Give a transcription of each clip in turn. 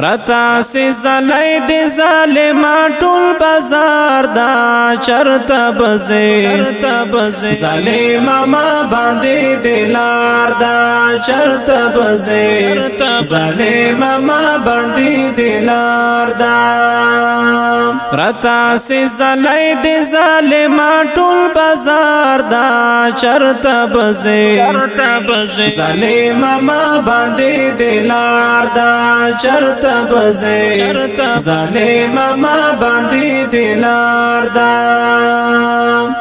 رتا سی زلی دی ظالما ټول بازار دا چرتا بزی ظالما ما باندې دلار دا چرتا بزی ظالما ما باندې دلار دا رتا سی زلی دی ظالما ټول بازار دا چرتا بزی ظالما ما باندې دلار دا چرتا بزی ظالم ما باندې دلار دا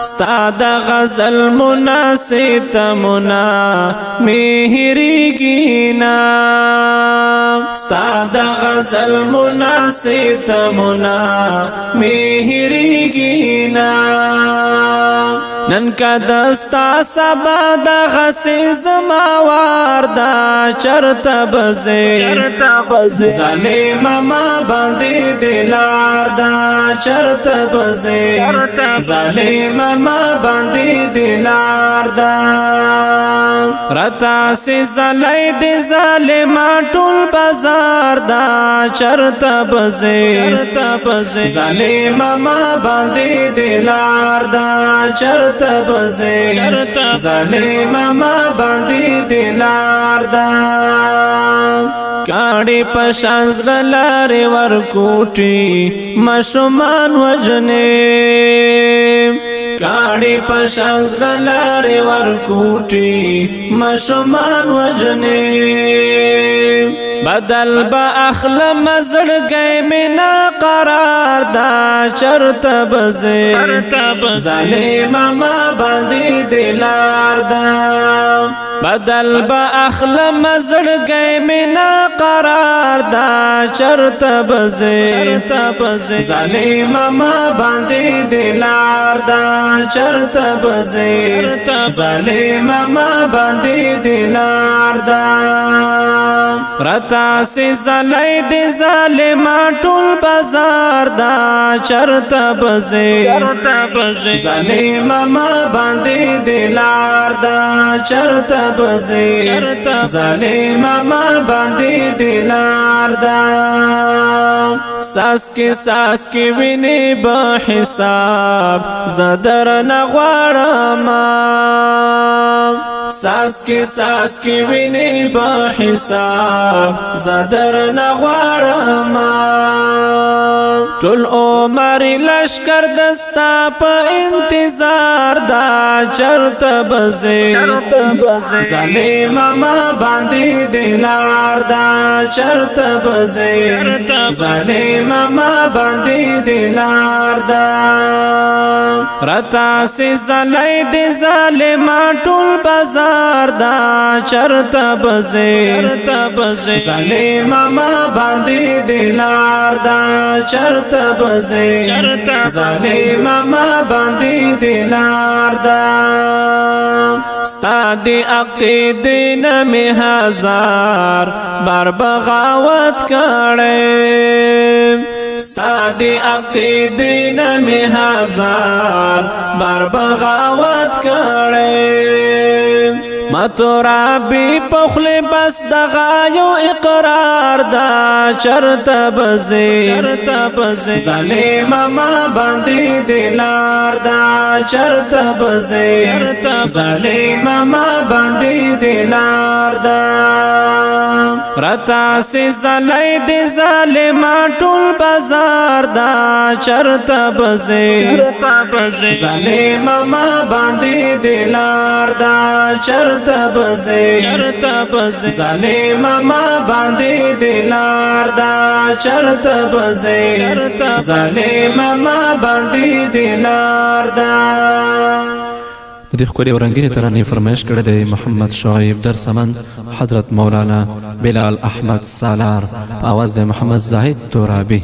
ستا د غزل مناسب تمنا مهریږي نا ستا د غزل مناسب تمنا مهریږي نا نن کا دستا سبا د غسی زما وار دا چرتا بزی ظالم ما باندې دلار دا چرتا بزی ظالم ما باندې دلار دا رتا سی زلی دی ظالم ټول بازار دا چرتا بزی ظالم ما باندې دلار دا چرتا بزی ظالم ما باندې دلار دا کاڑی پشانز لاری ورکوٹی مشمان وجنے کاڑی پشانز لاری ورکوٹی مشمان وجنے بدل با اخلم زڑ گئے منا قرار دا چرتا بزی ظالم ما باندې دلار دا بدل با اخلم زڑ گئے منا قرار دا چرتا بزی ظالم ما باندې دلار دا چرتا بزی ظالم ما باندې دلار دا رتا سی زلی دی ظالما ټول بازار دا چرتا بزی ظالم ما باندې دلار دا چرتا بزی ظالم ما باندې دلار دا ساس کی ویني با حساب زدر نغواړم ساس کی ویني با حساب زدر نغواړم ټول عمر لشکر دستا په انتظار دا چرتا بزی ظالم ما باندې دلار دا چرتا بزی ظالم ما باندې دلار دا رتا سی زلی دی ظالم ټول بازار دا چرتا بزی ظالم ما باندې دلار دا چرتا بزی ظالم ما باندې دلار دا ستا دی عقیدین می هزار بار بغاوت کړم ستا دی عقیدین می هزار بار بغاوت کړم مترابی پخلی بس دغایو اقرار دا چرتا بزی ظالم ما باندې دلار دا چرتا بزی ظالم ما باندې دلار دا رتا سی زلی دی ظالم ټول بازار دا چرتا بزی ظالم ما باندې دلار دا چرتا بزی ظالم ما باندې دلار دا چرتا بزی ظالم ما باندې دلار دا د دې ښکلې او رنګینې ترانې فرمایش کړی دی محمد شعیب درسمند حضرت مولانا بلال احمد سالار په اواز د محمد زاهد ترابي.